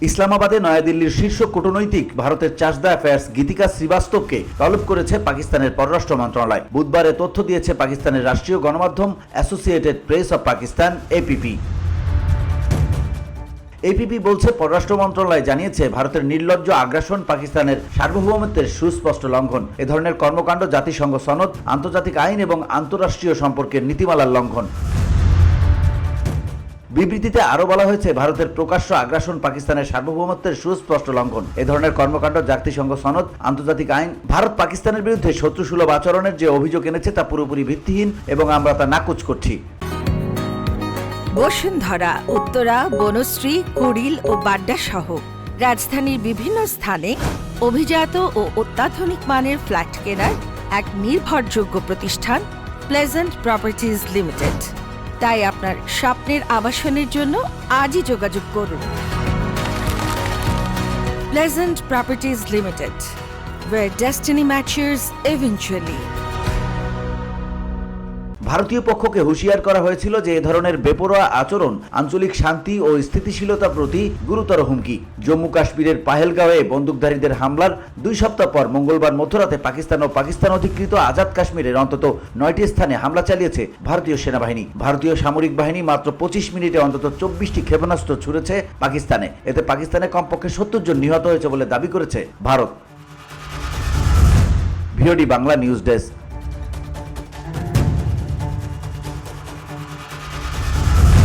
ইসলামাবাদে নয়াদিল্লির শীর্ষ কূটনৈতিক ভারতের চাষদা অ্যাফেয়ার্স গীতিকা শ্রীবাস্তবকে তলব করেছে পাকিস্তানের পররাষ্ট্র মন্ত্রণালয়। বুধবারে তথ্য দিয়েছে পাকিস্তানের রাষ্ট্রীয় গণমাধ্যম Associated Press of Pakistan APP. APP বলছে, পররাষ্ট্র মন্ত্রণালয় জানিয়েছে ভারতের নির্লজ্জ আগ্রাসন পাকিস্তানের সার্বভৌমত্বের সুস্পষ্ট লঙ্ঘন। এ ধরনের কর্মকাণ্ড জাতিসংঘ সনদ, আন্তর্জাতিক আইন এবং আন্তঃরাষ্ট্রীয় সম্পর্কের নীতিমালার লঙ্ঘন। বিবৃতিতে আরও বলা হয়েছে, ভারতের প্রকাশ্য আগ্রাসন পাকিস্তানের সার্বভৌমত্বের সুস্পষ্ট লঙ্ঘন। এ ধরনের কর্মকাণ্ড জাতিসংঘ সনদ, আন্তর্জাতিক আইন, ভারত পাকিস্তানের বিরুদ্ধে শত্রুসুলভ আচরণের যে অভিযোগ এনেছে তা পুরোপুরি ভিত্তিহীন এবং আমরা তা নাকচ করছি। বসুন্ধরা, উত্তরা, বনশ্রী, কুড়িল ও বাড্ডা সহ রাজধানীর বিভিন্ন স্থানে অভিজাত ও অত্যাধুনিক মানের ফ্ল্যাট কেনার এক নির্ভরযোগ্য প্রতিষ্ঠান প্লেজেন্ট প্রপার্টিজ লিমিটেড। তাই আপনার স্বপ্নের আবাসনের জন্য আজই যোগাযোগ করুন। Pleasant properties limited, where destiny matches eventually। ভারতীয় পক্ষকে হুঁশিয়ার করা হয়েছিল যে এ ধরনের বেপরোয়া আচরণ আঞ্চলিক শান্তি ও স্থিতিশীলতার প্রতি গুরুতর হুমকি। জম্মু কাশ্মীরের পাহেলগাঁওয়ে বন্দুকধারীদের হামলার 2 সপ্তাহ পর মঙ্গলবার মধ্যরাতে পাকিস্তান ও পাকিস্তান অধিকৃত আজাদ কাশ্মীরের অন্তত 9টি স্থানে হামলা চালিয়েছে ভারতীয় সেনাবাহিনী। ভারতীয় সামরিক বাহিনী মাত্র 25 মিনিটে অন্তত 24টি ক্ষেপণাস্ত্র ছুড়েছে পাকিস্তানে। এতে পাকিস্তানে কমপক্ষে 70 জন নিহত হয়েছে বলে দাবি করেছে Bharat. VOD Bangla news desk.